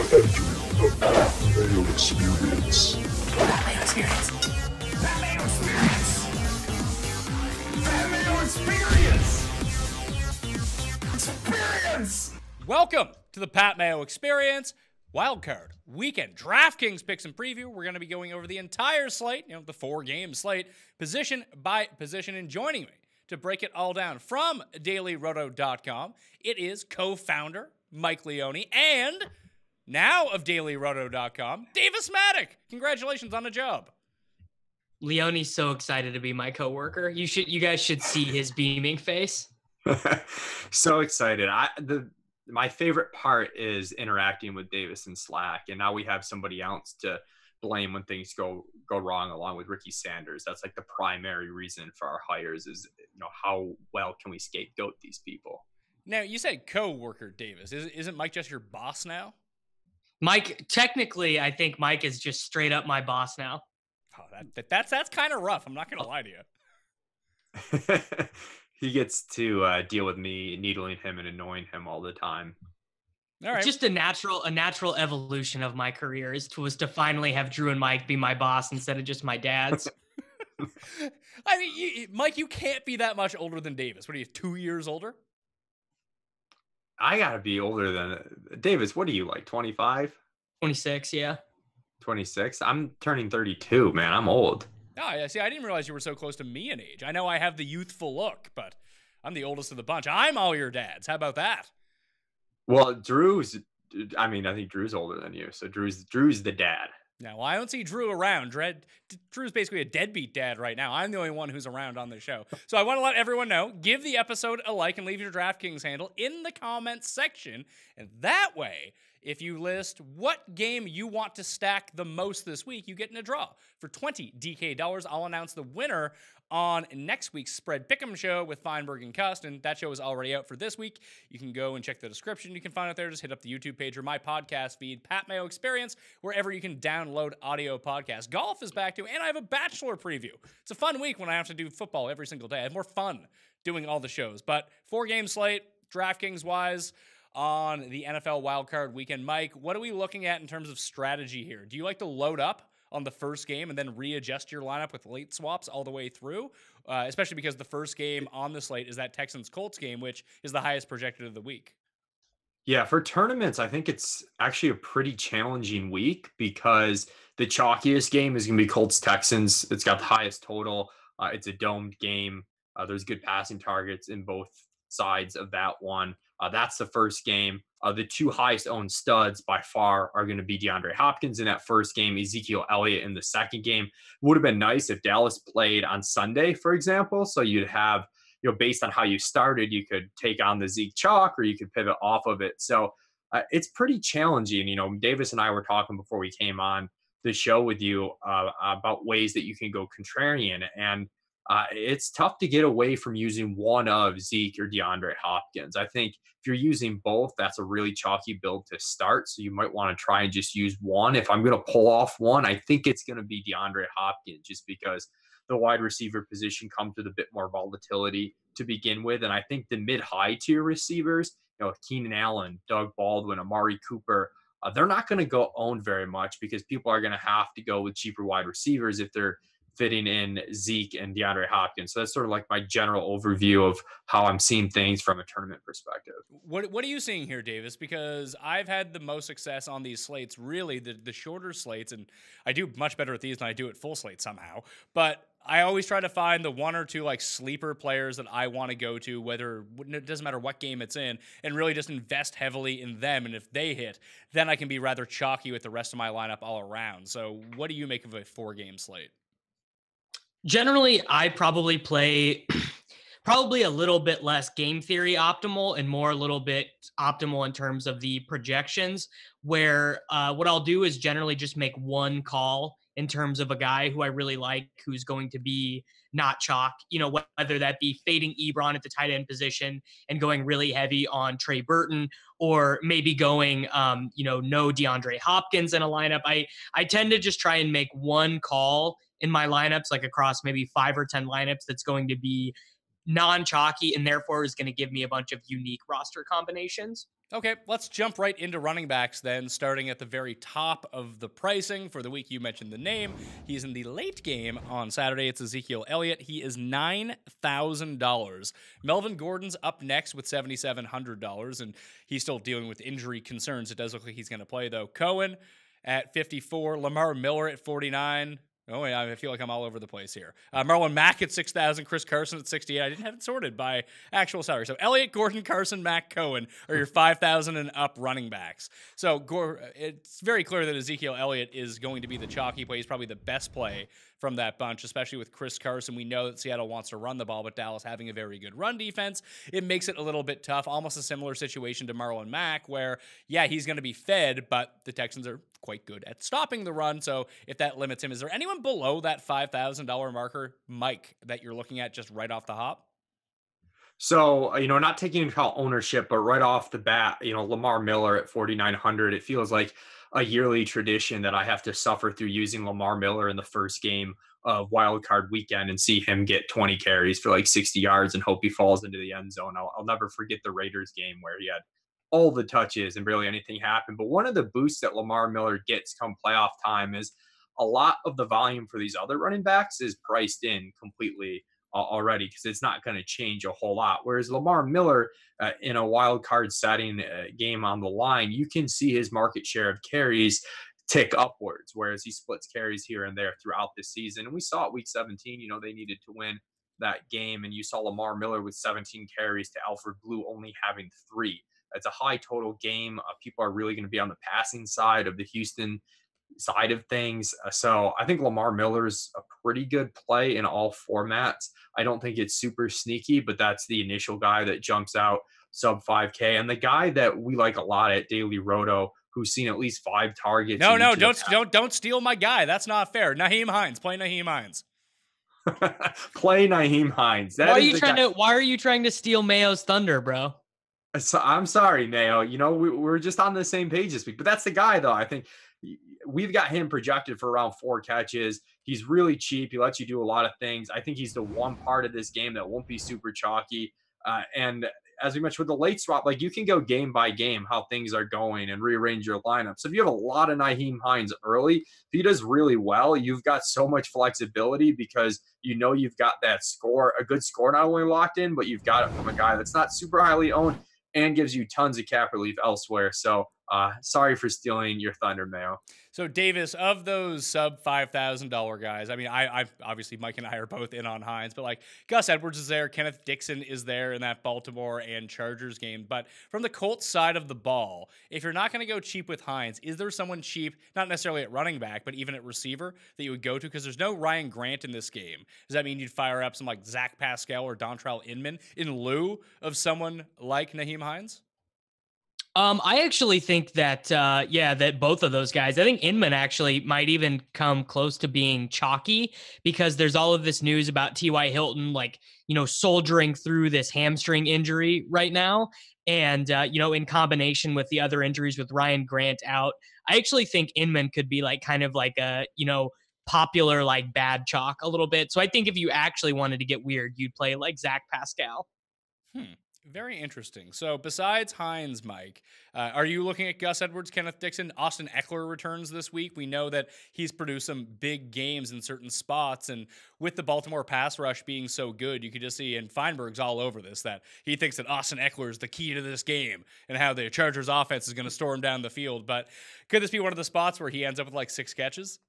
The Mayo Experience. Mayo Experience. Mayo Experience. Mayo Experience. Experience. Welcome to the Pat Mayo Experience. Wild Card Weekend DraftKings picks and preview. We're going to be going over the entire slate, the 4-game slate, position by position, and joining me to break it all down from dailyroto.com, it is co-founder Mike Leone and now of dailyroto.com, Davis Mattek. Congratulations on the job. Leone's so excited to be my coworker. You guys should see his beaming face. So excited. My favorite part is interacting with Davis in Slack, and now we have somebody else to blame when things go wrong, along with Ricky Sanders. That's like the primary reason for our hires is, how well can we scapegoat these people? Now, you said co-worker, Davis. Isn't Mike just your boss now? Mike, technically, I think Mike is just straight up my boss now. Oh, that's kind of rough. I'm not going to lie to you. He gets to deal with me needling him and annoying him all the time. All right. Just a natural evolution of my career was to finally have Drew and Mike be my boss instead of just my dads. I mean, Mike, you can't be that much older than Davis. What are you, 2 years older? I gotta be older than Davis. What are you, like 25? 26, yeah. 26? I'm turning 32, man. I'm old. Oh, yeah. See, I didn't realize you were so close to me in age. I know I have the youthful look, but I'm the oldest of the bunch. I'm all your dads. How about that? Well, I think Drew's older than you. So Drew's the dad. Now, I don't see Drew around. Drew's basically a deadbeat dad right now. I'm the only one who's around on the show. So I want to let everyone know, give the episode a like and leave your DraftKings handle in the comments section. And that way, if you list what game you want to stack the most this week, you get in a draw. For $20 DK, I'll announce the winner on next week's Spread Pick'em show with Feinberg and Cust, and that show is already out for this week. You can go and check the description. You can find it there. Just hit up the YouTube page or my podcast feed, Pat Mayo Experience, wherever you can download audio podcasts. Golf is back too, and I have a Bachelor preview. It's a fun week when I have to do football every single day. I have more fun doing all the shows. But 4-game slate, DraftKings-wise, on the NFL Wild Card Weekend. Mike, what are we looking at in terms of strategy here? Do you like to load up on the first game and then readjust your lineup with late swaps all the way through? Especially because the first game on the slate is that Texans-Colts game, which is the highest projected of the week. Yeah, for tournaments, I think it's actually a pretty challenging week because the chalkiest game is going to be Colts-Texans. It's got the highest total. It's a domed game. There's good passing targets in both sides of that one. That's the first game. The two highest owned studs by far are going to be DeAndre Hopkins in that first game, Ezekiel Elliott in the second game. Would have been nice if Dallas played on Sunday, for example. So you'd have, based on how you started, you could take on the Zeke chalk or you could pivot off of it. So it's pretty challenging. Davis and I were talking before we came on the show with you about ways that you can go contrarian. And it's tough to get away from using one of Zeke or DeAndre Hopkins. I think if you're using both, that's a really chalky build to start. So you might want to try and just use one. If I'm going to pull off one, I think it's going to be DeAndre Hopkins just because the wide receiver position comes with a bit more volatility to begin with. And I think the mid-high tier receivers, Keenan Allen, Doug Baldwin, Amari Cooper, they're not going to go owned very much because people are going to have to go with cheaper wide receivers if they're fitting in Zeke and DeAndre Hopkins. So that's sort of like my general overview of how I'm seeing things from a tournament perspective. What are you seeing here, Davis? Because I've had the most success on these slates, really the shorter slates, and I do much better at these than I do at full slate somehow. But I always try to find the one or two like sleeper players that I want to go to, whether it doesn't matter what game it's in, and really just invest heavily in them. And if they hit, then I can be rather chalky with the rest of my lineup all around. So what do you make of a 4-game slate? Generally, I probably play a little bit less game theory optimal and more a little bit optimal in terms of the projections, where what I'll do is generally just make one call in terms of a guy who I really like, who's going to be not chalk, whether that be fading Ebron at the tight end position and going really heavy on Trey Burton, or maybe going, no DeAndre Hopkins in a lineup. I tend to just try and make one call in my lineups, like across maybe 5 or 10 lineups, that's going to be non-chalky and therefore is going to give me a bunch of unique roster combinations. Okay, let's jump right into running backs then, starting at the very top of the pricing for the week. You mentioned the name. He's in the late game on Saturday. It's Ezekiel Elliott. He is $9,000. Melvin Gordon's up next with $7,700, and he's still dealing with injury concerns. It does look like he's going to play, though. Cohen at 54, Lamar Miller at 49. Oh, yeah, I feel like I'm all over the place here. Marlon Mack at 6,000, Chris Carson at 68. I didn't have it sorted by actual salary. So Elliott, Gordon, Carson, Mack, Cohen are your 5,000 and up running backs. So it's very clear that Ezekiel Elliott is going to be the chalky play. He's probably the best play from that bunch, especially with Chris Carson. We know that Seattle wants to run the ball, but Dallas having a very good run defense, it makes it a little bit tough. Almost a similar situation to Marlon Mack, where, yeah, he's going to be fed, but the Texans are quite good at stopping the run. So if that limits him, is there anyone below that $5,000 marker, Mike, that you're looking at just right off the hop? So, not taking into account ownership, but right off the bat, Lamar Miller at 4,900, it feels like a yearly tradition that I have to suffer through using Lamar Miller in the first game of Wild Card weekend and see him get 20 carries for like 60 yards and hope he falls into the end zone. I'll never forget the Raiders game where he had all the touches and barely anything happened. But one of the boosts that Lamar Miller gets come playoff time is a lot of the volume for these other running backs is priced in completely already because it's not going to change a whole lot. Whereas Lamar Miller in a wild card setting game on the line, you can see his market share of carries tick upwards, whereas he splits carries here and there throughout the season. And we saw at week 17, they needed to win that game. And you saw Lamar Miller with 17 carries to Alfred Blue only having 3. It's a high total game. People are really going to be on the passing side of the Houston side of things. So I think Lamar Miller's a pretty good play in all formats. I don't think it's super sneaky, but that's the initial guy that jumps out sub 5K. And the guy that we like a lot at Daily Roto, who's seen at least 5 targets. No, don't steal my guy. That's not fair. Nyheim Hines, play Nyheim Hines. Play Nyheim Hines. Why are you trying to steal Mayo's thunder, bro? So I'm sorry, Mayo. We're just on the same page this week, but that's the guy, though. I think we've got him projected for around 4 catches. He's really cheap. He lets you do a lot of things. I think he's the one part of this game that won't be super chalky. And as we mentioned with the late swap, like you can go game by game how things are going and rearrange your lineup. So if you have a lot of Nyheim Hines early, if he does really well, you've got so much flexibility because you've got that score, a good score not only locked in, but you've got it from a guy that's not super highly owned and gives you tons of cap relief elsewhere. So sorry for stealing your thunder, Mayo. So Davis, of those sub $5,000 guys, I mean, I've obviously Mike and I are both in on Hines, but like Gus Edwards is there, Kenneth Dixon is there in that Baltimore and Chargers game. But from the Colts side of the ball, if you're not going to go cheap with Hines, is there someone cheap, not necessarily at running back, but even at receiver that you would go to? Because there's no Ryan Grant in this game. Does that mean you'd fire up some like Zach Pascal or Dontrell Inman in lieu of someone like Nyheim Hines? I actually think that, that both of those guys, I think Inman actually might even come close to being chalky because there's all of this news about T.Y. Hilton, soldiering through this hamstring injury right now. And, in combination with the other injuries with Ryan Grant out, I actually think Inman could be kind of like a, popular, bad chalk a little bit. So I think if you actually wanted to get weird, you'd play like Zach Pascal. Very interesting. So besides Hines, Mike, are you looking at Gus Edwards, Kenneth Dixon? Austin Eckler returns this week. We know that he's produced some big games in certain spots. And with the Baltimore pass rush being so good, you could just see, and Feinberg's all over this, that he thinks that Austin Eckler is the key to this game and how the Chargers offense is going to storm down the field. But could this be one of the spots where he ends up with 6 catches?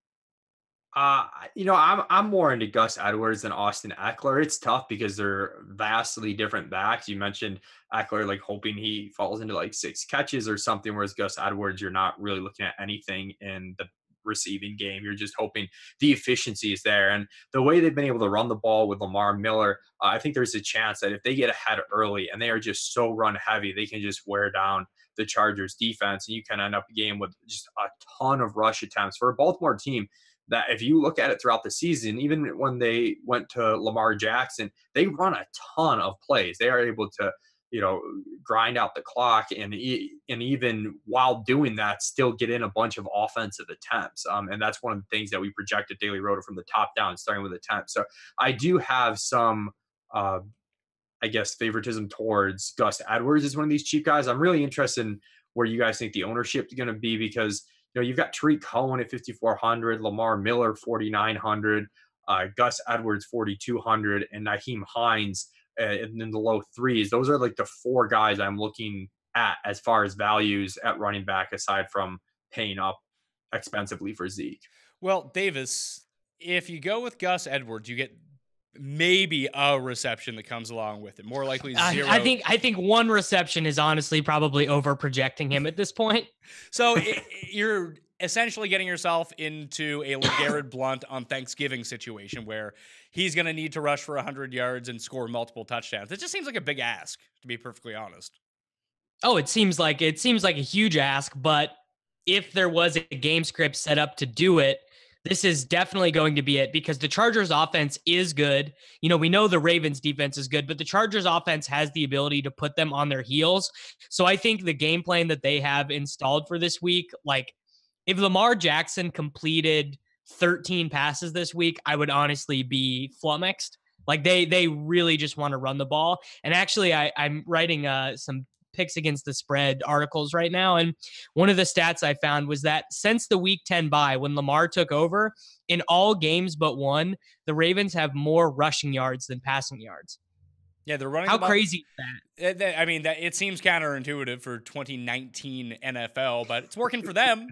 I'm more into Gus Edwards than Austin Eckler. It's tough because they're vastly different backs. You mentioned Eckler, hoping he falls into 6 catches or something, whereas Gus Edwards, you're not really looking at anything in the receiving game. You're just hoping the efficiency is there. And the way they've been able to run the ball with Lamar Miller, I think there's a chance that if they get ahead early and they are just so run heavy, they can just wear down the Chargers defense. And you can end up a game with just a ton of rush attempts for a Baltimore team that if you look at it throughout the season, even when they went to Lamar Jackson, they run a ton of plays. They are able to, grind out the clock and even while doing that, still get in a bunch of offensive attempts. And that's one of the things that we projected Daily Roto from the top down, starting with attempts. So I do have some I guess, favoritism towards Gus Edwards as one of these cheap guys. I'm really interested in where you guys think the ownership is going to be because, you've got Tariq Cohen at 5,400, Lamar Miller 4,900, Gus Edwards 4,200, and Naheem Hines in the low threes. Those are like the four guys I'm looking at as far as values at running back, aside from paying up expensively for Zeke. Well, Davis, if you go with Gus Edwards, you get maybe a reception that comes along with it. More likely zero. I think one reception is honestly probably over projecting him at this point. So you're essentially getting yourself into a LeGarrette Blount on Thanksgiving situation where he's going to need to rush for 100 yards and score multiple touchdowns. It just seems like a big ask, to be perfectly honest. Oh, it seems like a huge ask, but if there was a game script set up to do it, this is definitely going to be it because the Chargers offense is good. We know the Ravens defense is good, but the Chargers offense has the ability to put them on their heels. So I think the game plan that they have installed for this week, like if Lamar Jackson completed 13 passes this week, I would honestly be flummoxed. Like they really just want to run the ball. And actually I'm writing some picks against the spread articles right now. And one of the stats I found was that since the week 10 bye, when Lamar took over, in all games but one, the Ravens have more rushing yards than passing yards. Yeah, they're running. How crazy is that? I mean, that it seems counterintuitive for 2019 NFL, but it's working for them.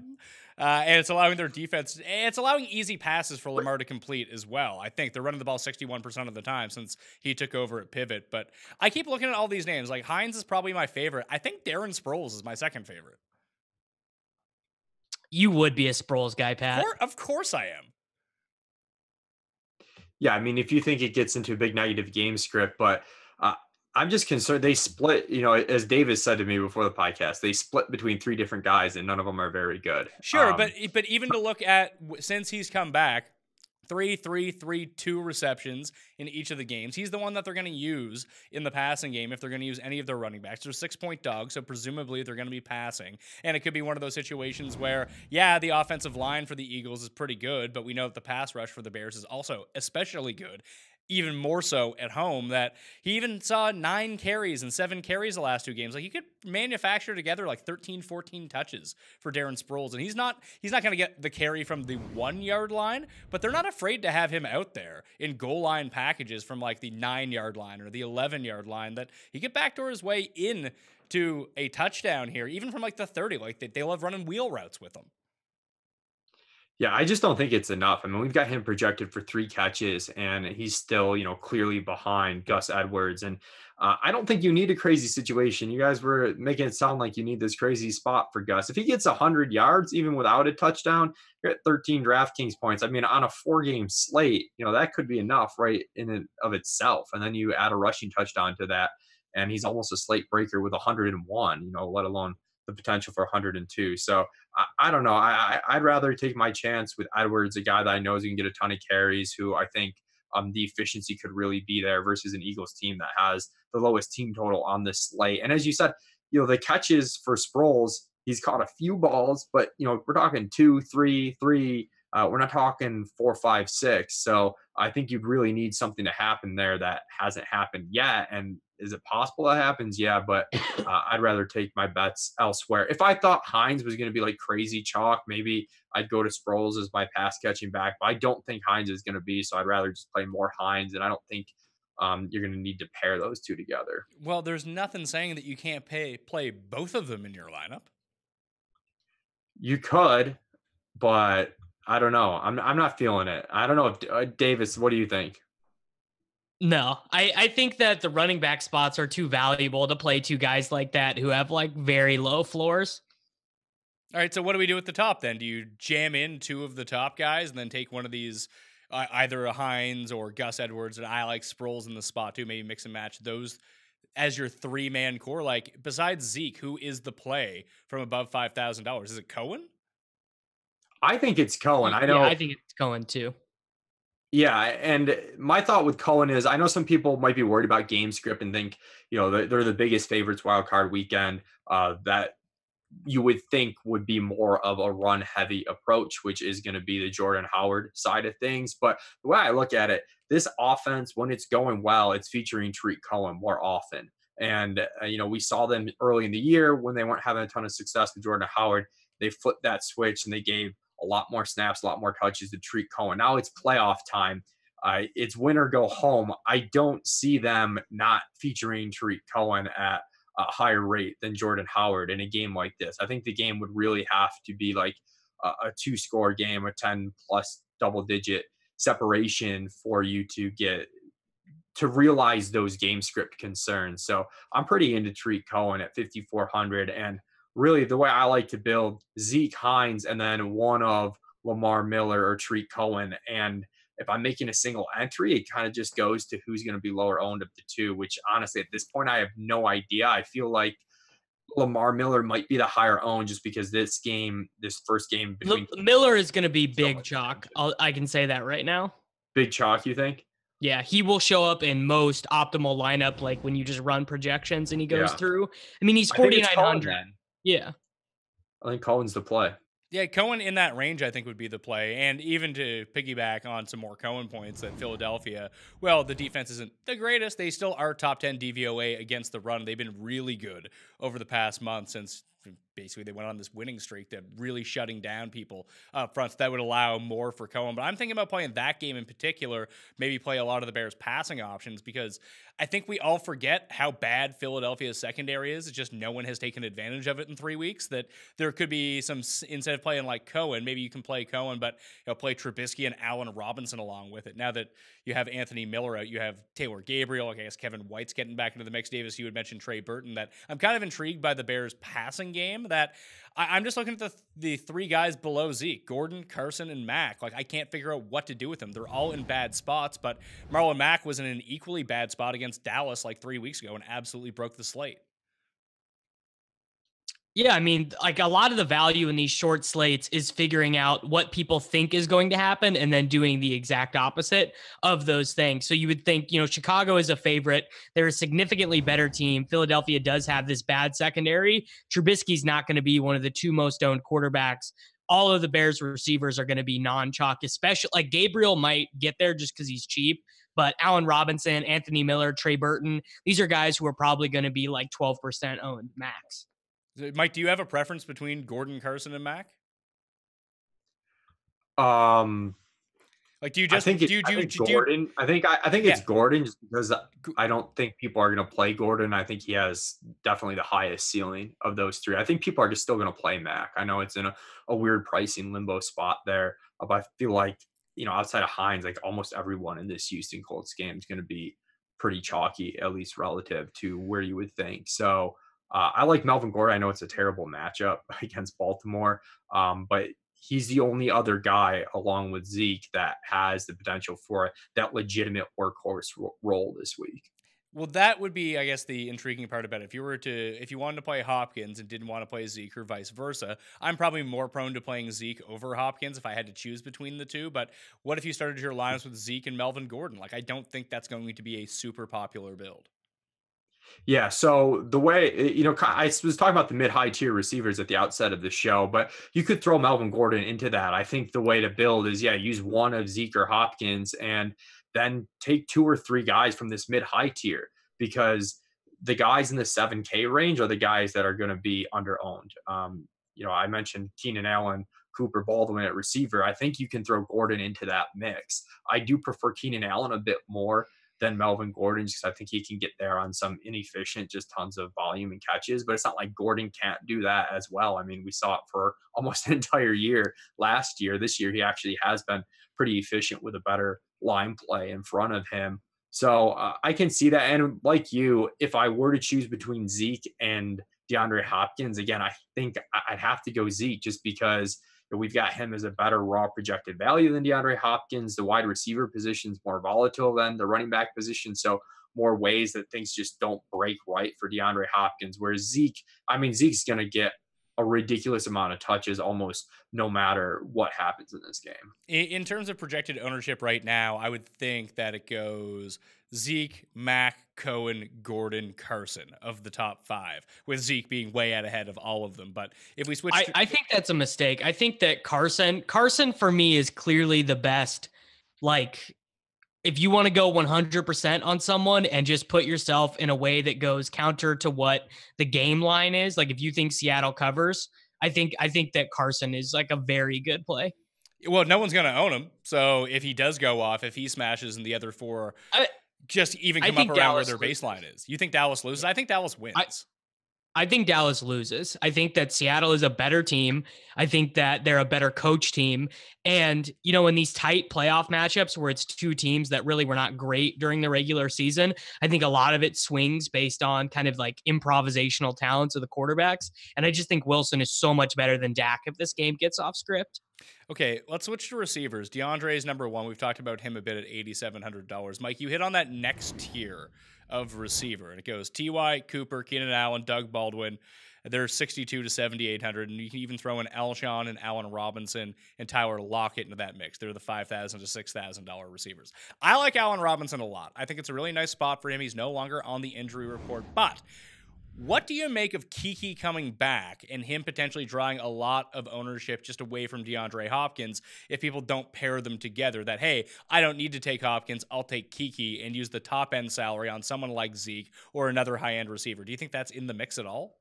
And it's allowing their defense, it's allowing easy passes for Lamar to complete as well. I think they're running the ball 61% of the time since he took over at pivot. But I keep looking at all these names. Like Hines is probably my favorite. I think Darren Sproles is my second favorite. You would be a Sproles guy, Pat. Of course I am. Yeah, I mean, if you think it gets into a big negative game script, but I'm just concerned they split, as Davis said to me before the podcast, they split between three different guys and none of them are very good. Sure, but even to look at, since he's come back, 2 receptions in each of the games. He's the one that they're going to use in the passing game if they're going to use any of their running backs. They're 6-point dogs, so presumably they're going to be passing. And it could be one of those situations where, yeah, the offensive line for the Eagles is pretty good, but we know that the pass rush for the Bears is also especially good. Even more so at home, that he even saw 9 carries and 7 carries the last 2 games. Like, you could manufacture together like 13, 14 touches for Darren Sproles. And he's not going to get the carry from the 1-yard line, but they're not afraid to have him out there in goal line packages from like the 9-yard line or the 11-yard line, that he could backdoor his way in to a touchdown here, even from like the 30. Like, they love running wheel routes with him. Yeah, I just don't think it's enough. I mean, we've got him projected for 3 catches, and he's still, clearly behind Gus Edwards. And I don't think you need a crazy situation. You guys were making it sound like you need this crazy spot for Gus. If he gets 100 yards, even without a touchdown, you're at 13 DraftKings points. I mean, on a 4-game slate, that could be enough right in and of itself. And then you add a rushing touchdown to that, and he's almost a slate breaker with 101, let alone the potential for 102. So I don't know. I'd rather take my chance with Edwards, a guy that I know is going to get a ton of carries, who I think the efficiency could really be there versus an Eagles team that has the lowest team total on this slate. And as you said, the catches for Sproles, he's caught a few balls, but we're talking 2, 3, 3. We're not talking 4, 5, 6. So I think you'd really need something to happen there that hasn't happened yet. And is it possible that happens? Yeah, but I'd rather take my bets elsewhere. If I thought Hines was going to be like crazy chalk, maybe I'd go to Sproles as my pass catching back. But I don't think Hines is going to be, so I'd rather just play more Hines. And I don't think you're going to need to pair those two together. Well, there's nothing saying that you can't play both of them in your lineup. You could, but I don't know. I'm not feeling it. I don't know if Davis, what do you think? No, I think that the running back spots are too valuable to play 2 guys like that who have like very low floors. All right, so what do we do at the top then? Do you jam in 2 of the top guys and then take one of these, either a Hines or Gus Edwards, and I like Sproles in the spot too, maybe mix and match those as your 3-man core? Like, besides Zeke, who is the play from above $5,000? Is it Cohen? I think it's Cohen. I know. Yeah, I think it's Cohen too. Yeah, and my thought with Cohen is, I know some people might be worried about game script and think, they're the biggest favorites wild card weekend. That you would think would be more of a run heavy approach, which is going to be the Jordan Howard side of things. But the way I look at it, this offense, when it's going well, it's featuring Tariq Cohen more often. And, we saw them early in the year when they weren't having a ton of success with Jordan Howard. They flipped that switch and they gave a lot more snaps, a lot more touches to Tariq Cohen. Now it's playoff time. It's win or go home. I don't see them not featuring Tariq Cohen at a higher rate than Jordan Howard in a game like this. I think the game would really have to be like a 2-score game, a 10 plus double digit separation for you to realize those game script concerns. So I'm pretty into Tariq Cohen at 5,400. And really the way I like to build Zeke Hines and then one of Lamar Miller or Tariq Cohen. And if I'm making a single entry, it kind of just goes to who's going to be lower owned of the two, which honestly, at this point, I have no idea. I feel like Lamar Miller might be the higher owned just because this first game between Miller is going to be big chalk. I can say that right now. Big chalk, you think? Yeah, he will show up in most optimal lineup, like when you just run projections and he goes through. I mean, he's 4,900. Yeah. I think Cohen's the play. Yeah, Cohen in that range, I think, would be the play. And even to piggyback on some more Cohen points that Philadelphia, well, the defense isn't the greatest. They still are top 10 DVOA against the run. They've been really good over the past month since basically they went on this winning streak that really shutting down people up front. So that would allow more for Cohen. But I'm thinking about playing that game in particular, maybe play a lot of the Bears passing options, because I think we all forget how bad Philadelphia's secondary is. It's just no one has taken advantage of it in 3 weeks. That there could be some, instead of playing like Cohen, maybe you can play Cohen, but play Trubisky and Allen Robinson along with it. Now that you have Anthony Miller out, you have Taylor Gabriel. I guess Kevin White's getting back into the mix. Davis, you had mentioned Trey Burton. That I'm kind of intrigued by the Bears passing game. That I'm just looking at the three guys below Zeke, Gordon, Carson, and Mack. Like, I can't figure out what to do with them. They're all in bad spots, but Marlon Mack was in an equally bad spot against Dallas like 3 weeks ago and absolutely broke the slate. Yeah, I mean, like a lot of the value in these short slates is figuring out what people think is going to happen and then doing the exact opposite of those things. So you would think, Chicago is a favorite. They're a significantly better team. Philadelphia does have this bad secondary. Trubisky's not going to be one of the two most owned quarterbacks. All of the Bears receivers are going to be non-chalk, especially like Gabriel might get there just because he's cheap. But Allen Robinson, Anthony Miller, Trey Burton, these are guys who are probably going to be like 12% owned max. Mike, do you have a preference between Gordon, Carson, and Mack? Like, do you just Gordon? I think it's Gordon just because I don't think people are going to play Gordon. I think he has definitely the highest ceiling of those three. I think people are just still going to play Mack. I know it's in a weird pricing limbo spot there, but I feel like outside of Hines, like almost everyone in this Houston Colts game is going to be pretty chalky, at least relative to where you would think. So. I like Melvin Gordon. I know it's a terrible matchup against Baltimore, but he's the only other guy along with Zeke that has the potential for that legitimate workhorse role this week. Well, that would be, I guess, the intriguing part about it. If you wanted to play Hopkins and didn't want to play Zeke or vice versa, I'm probably more prone to playing Zeke over Hopkins if I had to choose between the two. But what if you started your lineups with Zeke and Melvin Gordon? Like, I don't think that's going to be a super popular build. Yeah, so the way, I was talking about the mid-high tier receivers at the outset of the show, but you could throw Melvin Gordon into that. I think the way to build is, use one of Zeke or Hopkins and then take 2 or 3 guys from this mid-high tier, because the guys in the 7K range are the guys that are going to be under-owned. I mentioned Keenan Allen, Cooper Baldwin at receiver. I think you can throw Gordon into that mix. I do prefer Keenan Allen a bit more than Melvin Gordon, just because I think he can get there on some inefficient, just tons of volume and catches. But it's not like Gordon can't do that as well. I mean, we saw it for almost an entire year last year. This year, he actually has been pretty efficient with a better line play in front of him. So I can see that. And like you, if I were to choose between Zeke and DeAndre Hopkins, again, I think I'd have to go Zeke just because we've got him as a better raw projected value than DeAndre Hopkins. The wide receiver position is more volatile than the running back position. So more ways that things just don't break right for DeAndre Hopkins. Whereas Zeke's going to get a ridiculous amount of touches almost no matter what happens in this game. In terms of projected ownership right now, I would think that it goes Zeke, Mac, Cohen, Gordon, Carson of the top 5, with Zeke being way out ahead of all of them. But if we switch, I think that's a mistake. I think that Carson for me is clearly the best. Like, if you want to go 100% on someone and just put yourself in a way that goes counter to what the game line is, like if you think Seattle covers, I think that Carson is like a very good play. well, no one's going to own him. So if he does go off, if he smashes and the other 4 just even come up around Dallas where their baseline is, you think Dallas loses? I think Dallas wins. I think Dallas loses. I think that Seattle is a better team. I think that they're a better coach team. And, you know, in these tight playoff matchups where it's 2 teams that really were not great during the regular season, I think a lot of it swings based on kind of like improvisational talents of the quarterbacks. And I just think Wilson is so much better than Dak if this game gets off script. Okay, let's switch to receivers. DeAndre is number 1. We've talked about him a bit at $8,700. Mike, you hit on that next tier of receiver, and it goes T.Y., Cooper, Keenan Allen, Doug Baldwin. They're 62 to 7,800, and you can even throw in Alshon and Allen Robinson and Tyler Lockett into that mix. They're the $5,000 to $6,000 receivers. I like Allen Robinson a lot. I think it's a really nice spot for him. He's no longer on the injury report, but what do you make of Kiki coming back and him potentially drawing a lot of ownership just away from DeAndre Hopkins if people don't pair them together? That, hey, I don't need to take Hopkins, I'll take Kiki and use the top end salary on someone like Zeke or another high end receiver. Do you think that's in the mix at all?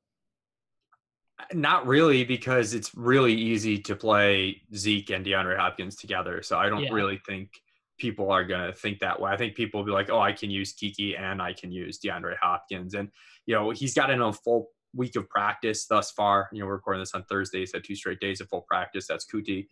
Not really, because it's really easy to play Zeke and DeAndre Hopkins together. So I don't really think people are going to think that way. I think people will be like, oh, I can use Kiki and I can use DeAndre Hopkins. And, you know, he's gotten a full week of practice thus far. You know, we're recording this on Thursday. He's had 2 straight days of full practice. That's Kuti.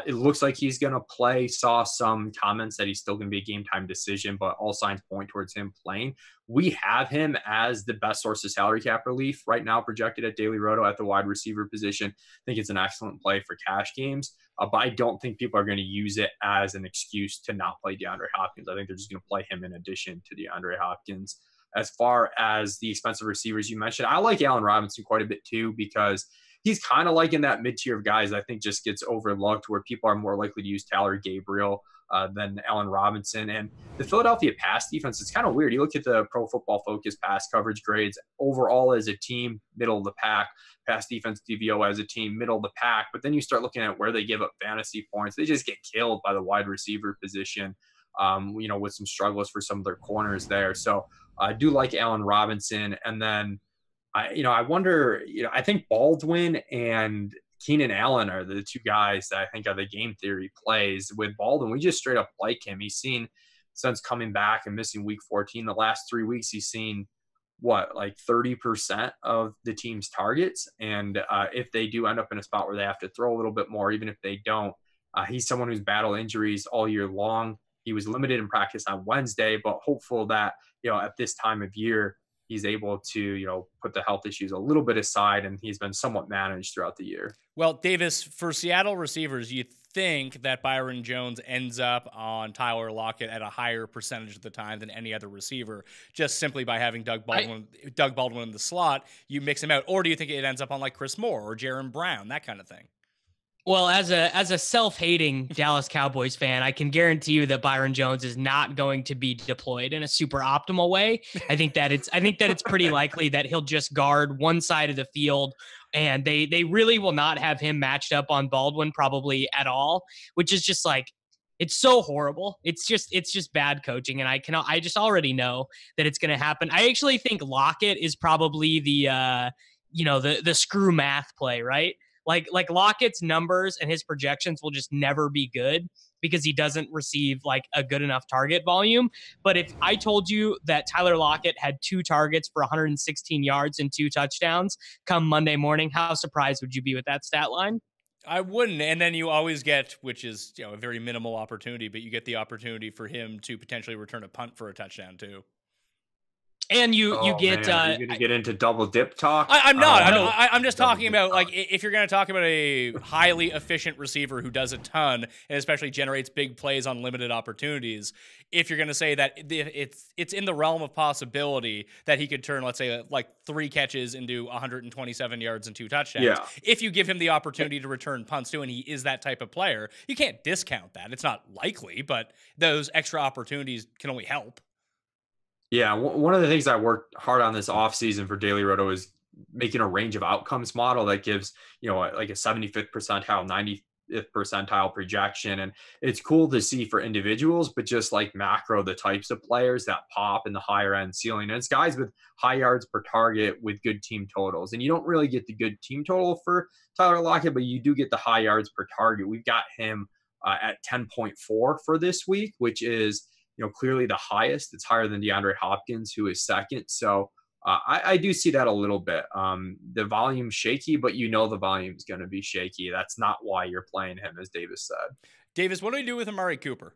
It looks like he's going to play. Saw some comments that he's still going to be a game time decision, but all signs point towards him playing. We have him as the best source of salary cap relief right now, projected at Daily Roto at the wide receiver position. I think it's an excellent play for cash games, but I don't think people are going to use it as an excuse to not play DeAndre Hopkins. I think they're just going to play him in addition to DeAndre Hopkins. As far as the expensive receivers you mentioned, I like Allen Robinson quite a bit too, because he's kind of like in that mid-tier of guys I think just gets overlooked, where people are more likely to use Tyler Gabriel than Allen Robinson. And the Philadelphia pass defense, it's kind of weird. You look at the Pro Football Focus pass coverage grades overall as a team, middle of the pack. Pass defense DVO as a team, middle of the pack. But then you start looking at where they give up fantasy points. They just get killed by the wide receiver position, you know, with some struggles for some of their corners there. So I do like Allen Robinson. And then, I wonder, I think Baldwin and Keenan Allen are the 2 guys that I think are the game theory plays. With Baldwin, we just straight up like him. He's seen, since coming back and missing week 14, the last 3 weeks, he's seen like 30% of the team's targets. And if they do end up in a spot where they have to throw a little bit more, even if they don't, he's someone who's battled injuries all year long. He was limited in practice on Wednesday, but hopeful that, at this time of year, he's able to, put the health issues a little bit aside, and he's been somewhat managed throughout the year. Well, Davis, for Seattle receivers, you think that Byron Jones ends up on Tyler Lockett at a higher percentage of the time than any other receiver, just simply by having Doug Baldwin in the slot, you mix him out? Or do you think it ends up on like Chris Moore or Jaron Brown, that kind of thing? Well, as a self-hating Dallas Cowboys fan, I can guarantee you that Byron Jones is not going to be deployed in a super optimal way. I think that it's pretty likely that he'll just guard one side of the field, and they really will not have him matched up on Baldwin probably at all, which is just like, it's so horrible. It's just bad coaching, and I just already know that it's going to happen. I actually think Lockett is probably the screw math play, right? Like Lockett's numbers and his projections will just never be good because he doesn't receive like a good enough target volume. But if I told you that Tyler Lockett had 2 targets for 116 yards and 2 touchdowns come Monday morning, how surprised would you be with that stat line? I wouldn't. And then you always get, which is a very minimal opportunity, but you get the opportunity for him to potentially return a punt for a touchdown too. And you get you're gonna get into double dip talk. I'm not. I'm just talking about like if you're going to talk about a highly efficient receiver who does a ton and especially generates big plays on limited opportunities. If you're going to say that it's in the realm of possibility that he could turn, let's say, like 3 catches into 127 yards and 2 touchdowns. Yeah. If you give him the opportunity to return punts too, and he is that type of player, you can't discount that. It's not likely, but those extra opportunities can only help. Yeah, one of the things I worked hard on this offseason for Daily Roto is making a range of outcomes model that gives, like a 75th percentile, 90th percentile projection. And it's cool to see for individuals, but just like macro, the types of players that pop in the higher end ceiling. And it's guys with high yards per target with good team totals. And you don't really get the good team total for Tyler Lockett, but you do get the high yards per target. We've got him at 10.4 for this week, which is, clearly the highest. It's higher than DeAndre Hopkins, who is second. So I do see that a little bit. The volume's shaky, but the volume's going to be shaky. That's not why you're playing him, as Davis said. Davis, what do we do with Amari Cooper?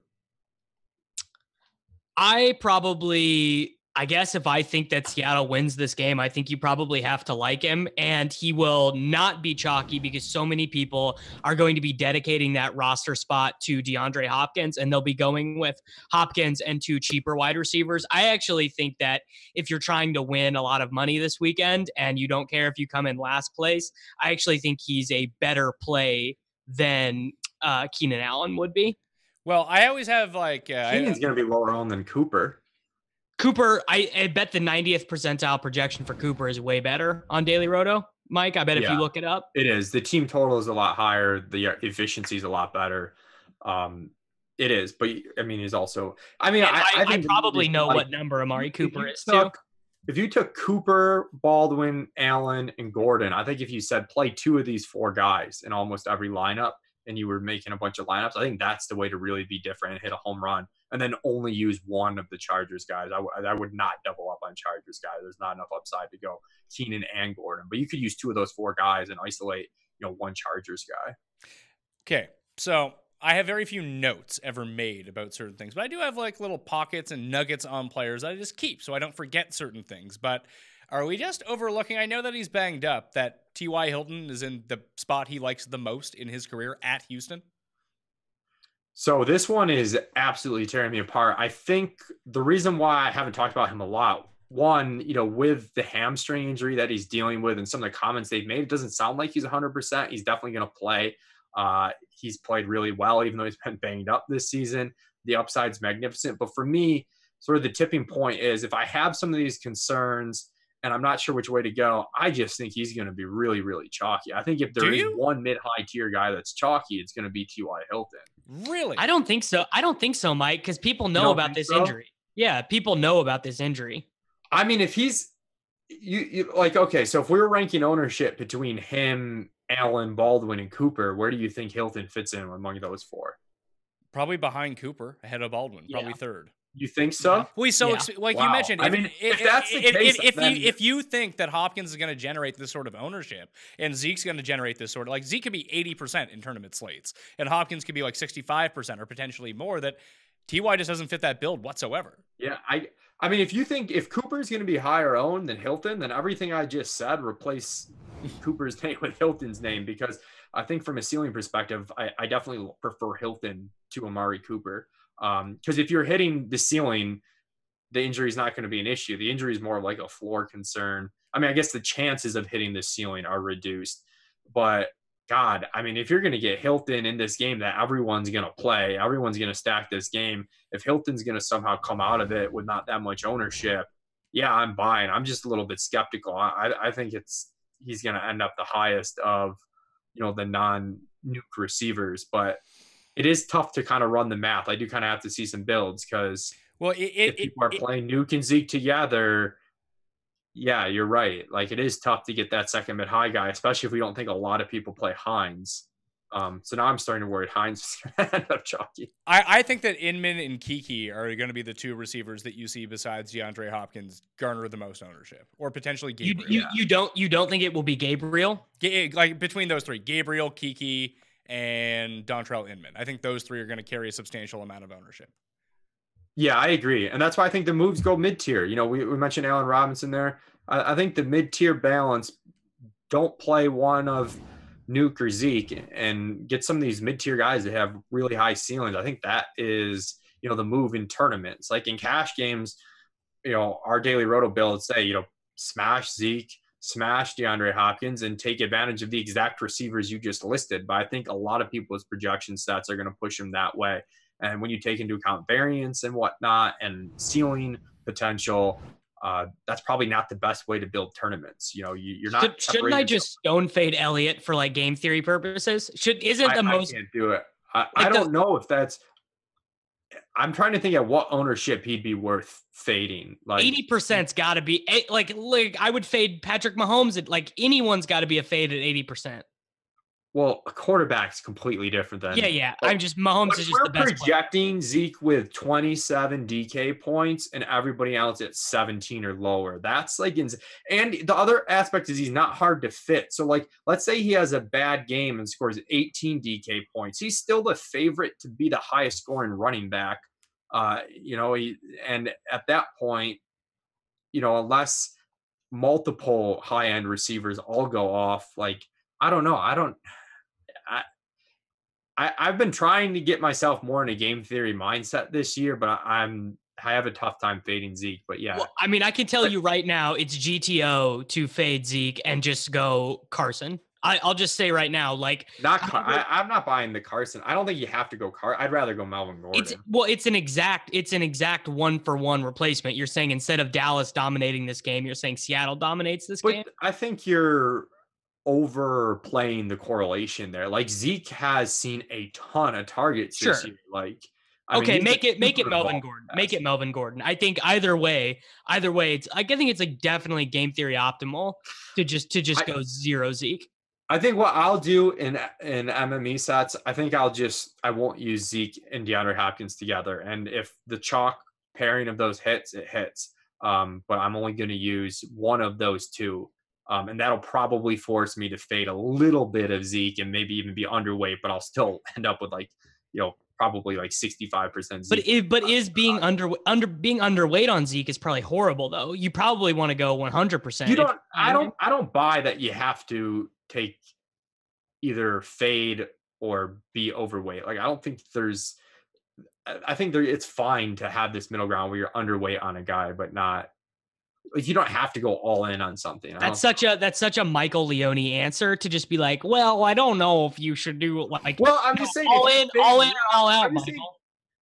I guess if I think that Seattle wins this game, I think you probably have to like him, and he will not be chalky because so many people are going to be dedicating that roster spot to DeAndre Hopkins, and they'll be going with Hopkins and 2 cheaper wide receivers. I actually think that if you're trying to win a lot of money this weekend and you don't care if you come in last place, I actually think he's a better play than Keenan Allen would be. Well, I always have Keenan's going to be lower owned than Cooper. I bet the 90th percentile projection for Cooper is way better on Daily Roto. Mike, I bet if you look it up. It is. The team total is a lot higher. The efficiency is a lot better. It is. But, he's also – I think probably know what number Amari Cooper is, too. If you took Cooper, Baldwin, Allen, and Gordon, I think if you said play 2 of these 4 guys in almost every lineup and you were making a bunch of lineups, I think that's the way to really be different and hit a home run. And then only use one of the Chargers guys. I would not double up on Chargers guys. There's not enough upside to go Keenan and Gordon. But you could use 2 of those 4 guys and isolate, one Chargers guy. Okay, so I have very few notes ever made about certain things, but I do have little pockets and nuggets on players that I just keep so I don't forget certain things. But are we just overlooking? I know that he's banged up, that T.Y. Hilton is in the spot he likes the most in his career at Houston. So this one is absolutely tearing me apart. I think the reason why I haven't talked about him a lot, one, with the hamstring injury that he's dealing with and some of the comments they've made, it doesn't sound like he's 100%. He's definitely going to play. He's played really well, even though he's been banged up this season. The upside's magnificent. But for me, sort of the tipping point is if I have some of these concerns and I'm not sure which way to go, I just think he's going to be really, really chalky. I think if there is one mid-high tier guy that's chalky, it's going to be T.Y. Hilton. Really? I don't think so, Mike, because people know about this injury. Yeah, people know about this injury. If he's okay, so if we were ranking ownership between him, Allen, Baldwin, and Cooper, where do you think Hilton fits in among those 4? Probably behind Cooper, ahead of Baldwin, probably third. You think so? Yeah. Well, you mentioned, if that's the case, if you think that Hopkins is going to generate this sort of ownership and Zeke's going to generate this sort of Zeke could be 80% in tournament slates and Hopkins could be 65% or potentially more, that TY just doesn't fit that build whatsoever. Yeah, if Cooper is going to be higher owned than Hilton, then everything I just said, replace Cooper's name with Hilton's name, because I think from a ceiling perspective, I definitely prefer Hilton to Amari Cooper. Because if you're hitting the ceiling, the injury is not going to be an issue. The injury is more like a floor concern. I guess the chances of hitting the ceiling are reduced. But God, if you're going to get Hilton in this game that everyone's going to play, everyone's going to stack this game, if Hilton's going to somehow come out of it with not that much ownership, yeah, I'm buying. I'm just a little bit skeptical. I think he's going to end up the highest of, the non-nuke receivers, but it is tough to kind of run the math. I do kind of have to see some builds because if people are playing Nuke and Zeke together, yeah, you're right. It is tough to get that second mid-high guy, especially if we don't think a lot of people play Hines. So now I'm starting to worry Hines is going to end up chalky. I think that Inman and Kiki are going to be the 2 receivers that you see besides DeAndre Hopkins garner the most ownership, or potentially Gabriel. You don't think it will be Gabriel? Between those 3, Gabriel, Kiki, and Dontrell Inman. I think those 3 are going to carry a substantial amount of ownership. Yeah, I agree. And that's why I think the moves go mid-tier. We mentioned Allen Robinson there. I think the mid-tier balance, don't play one of Nuke or Zeke and get some of these mid-tier guys that have really high ceilings. I think that is, the move in tournaments. In cash games, our Daily Roto builds say, smash Zeke, smash DeAndre Hopkins, and take advantage of the exact receivers you just listed. But I think a lot of people's projection stats are going to push him that way. And when you take into account variance and whatnot and ceiling, potential. That's probably not the best way to build tournaments. You're not. Shouldn't I just stone fade Elliott for like game theory purposes? I can't do it. I don't know if that's. I'm trying to think of what ownership he'd be worth fading. Like 80%'s got to be like I would fade Patrick Mahomes at like anyone's got to be a fade at 80%. Well, a quarterback's completely different than yeah. I'm just Mahomes is just the best. We're projecting Zeke with 27 DK points and everybody else at 17 or lower. That's like insane. And the other aspect is he's not hard to fit. So like, let's say he has a bad game and scores 18 DK points. He's still the favorite to be the highest scoring running back. And at that point, unless multiple high end receivers all go off, like I don't know. I've been trying to get myself more in a game theory mindset this year, but I have a tough time fading Zeke. But yeah, well, I mean, I can tell you right now, it's GTO to fade Zeke and just go Carson. I'll just say right now, like I'm not buying the Carson. I don't think you have to go I'd rather go Melvin Gordon. It's an exact 1-for-1 replacement. You're saying instead of Dallas dominating this game, you're saying Seattle dominates this game. I think you're overplaying the correlation there. Like Zeke has seen a ton of targets this year. Like, make it Melvin Gordon. Make it Melvin Gordon. I think either way, I think it's like definitely game theory optimal to just go zero Zeke. I think what I'll do in MME sets, I think I won't use Zeke and DeAndre Hopkins together. And if the chalk pairing of those hits, it hits. But I'm only going to use one of those two. And that'll probably force me to fade a little bit of Zeke and maybe even be underweight, but I'll still end up with probably like 65% Zeke. But is being underweight on Zeke is probably horrible though. You probably want to go 100%. I don't buy that you have to take either fade or be overweight. Like I think it's fine to have this middle ground where you're underweight on a guy, but not. Like you don't have to go all in on something. That's such a Michael Leone answer to just be like, well, I don't know if you should do like. Well, I'm just saying all in or all out, Michael.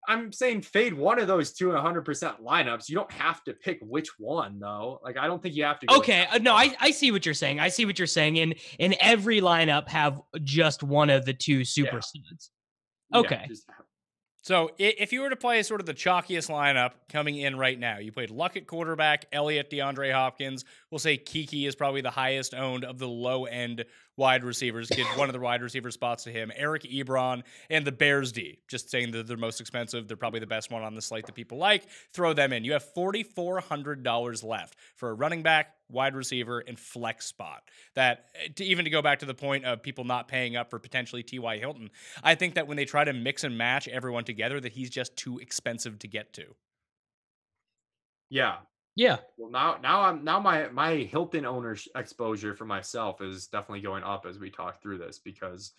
I'm saying fade one of those two 100% lineups. You don't have to pick which one though. Like I don't think you have to. Okay, no, I see what you're saying. I see what you're saying. In every lineup, have just one of the two super studs. Okay. So if you were to play sort of the chalkiest lineup coming in right now, you played Luck at quarterback, Elliott, DeAndre Hopkins. We'll say Kiki is probably the highest owned of the low-end wide receivers. Give one of the wide receiver spots to him. Eric Ebron and the Bears D. Just saying that they're most expensive. They're probably the best one on the slate that people like. Throw them in. You have $4,400 left for a running back, wide receiver, and flex spot. That, to go back to the point of people not paying up for potentially T.Y. Hilton, I think that when they try to mix and match everyone together, that he's just too expensive to get to. Yeah. Yeah. Well, now my Hilton owner's exposure for myself is definitely going up as we talk through this because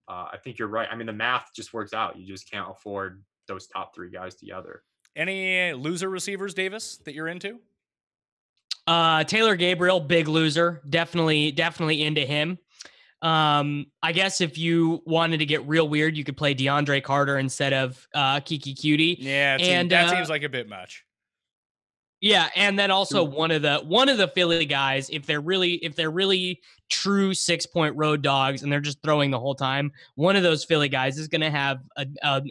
I think you're right. I mean, the math just works out. You just can't afford those top three guys together. Any loser receivers, Davis, that you're into? Taylor Gabriel, big loser. Definitely into him. I guess if you wanted to get real weird, you could play DeAndre Carter instead of Kiki Cutie. Yeah, that seems like a bit much. Yeah, and then also one of the Philly guys, if they're really true 6-point road dogs and they're just throwing the whole time, one of those Philly guys is going to have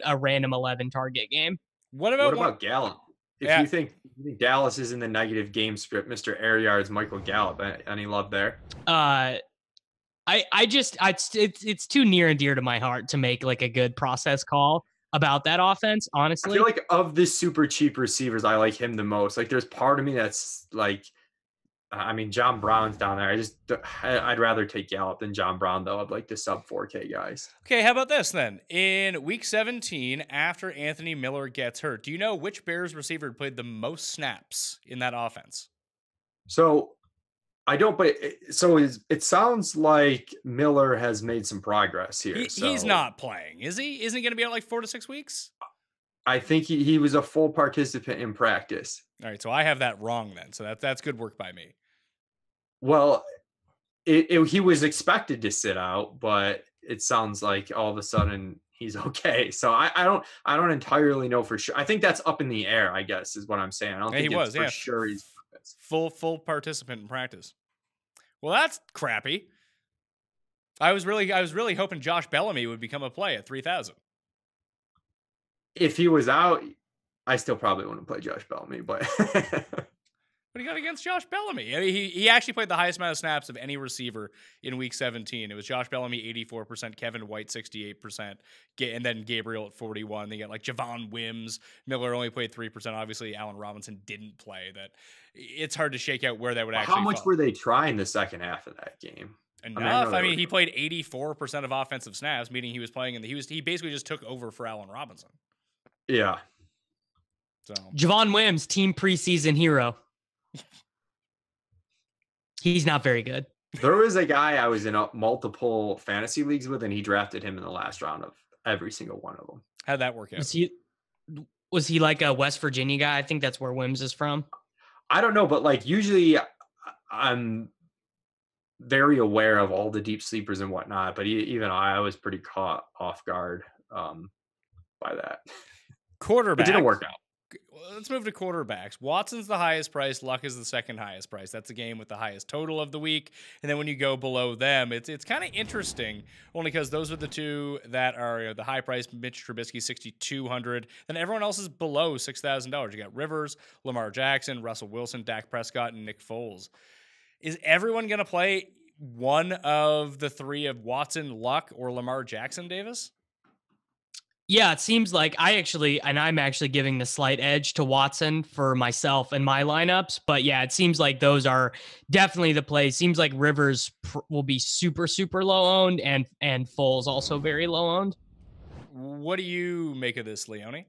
a random 11 target game. What about Gallup? If you think Dallas is in the negative game script, Mr. Air Yards, Michael Gallup, any love there? It's too near and dear to my heart to make like a good process call about that offense, honestly. I feel like of the super cheap receivers, I like him the most. Like there's part of me that's like, I mean, John Brown's down there. I'd rather take Gallup than John Brown though. I'd like the sub 4K guys. Okay, how about this then? In week 17, after Anthony Miller gets hurt, do you know which Bears receiver played the most snaps in that offense? So I don't, but it sounds like Miller has made some progress here. He's not playing, is he? Isn't he going to be out like 4 to 6 weeks? I think he was a full participant in practice. All right, so I have that wrong then. So that's good work by me. Well, he was expected to sit out, but it sounds like all of a sudden he's okay. So I don't entirely know for sure. I think that's up in the air, I guess, is what I'm saying. I don't think it's for sure he's full participant in practice. Well, that's crappy. I was really hoping Josh Bellamy would become a play at 3,000. If he was out, I still probably wouldn't play Josh Bellamy, but What do you got against Josh Bellamy? I mean, he actually played the highest amount of snaps of any receiver in Week 17. It was Josh Bellamy 84%, Kevin White 68%, and then Gabriel at 41. They got like Javon Wims. Miller only played 3%. Obviously, Allen Robinson didn't play. That it's hard to shake out where that would actually. How much were they trying the second half of that game? Enough. I mean, he played 84% of offensive snaps, meaning he was playing he basically just took over for Allen Robinson. Yeah. So Javon Wims, team preseason hero. He's not very good. There was a guy I was in multiple fantasy leagues with, and he drafted him in the last round of every single one of them. How'd that work out? Was he like a West Virginia guy? I think that's where Wims is from. I don't know, but like usually I'm very aware of all the deep sleepers and whatnot, but even I was pretty caught off guard by that. Quarterback. It didn't work out. Let's move to quarterbacks. Watson's the highest price. Luck is the second highest price. That's the game with the highest total of the week. And then when you go below them, it's kind of interesting, only because those are the two that are the high price. Mitch Trubisky, $6,200. Then everyone else is below $6,000. You got Rivers, Lamar Jackson, Russell Wilson, Dak Prescott, and Nick Foles. Is everyone going to play one of the three of Watson, Luck, or Lamar Jackson, Davis? Yeah, it seems like I'm actually giving the slight edge to Watson for myself and my lineups. But yeah, it seems like those are definitely the plays. Seems like Rivers will be super, super low owned, and Foles also very low owned. What do you make of this, Leone?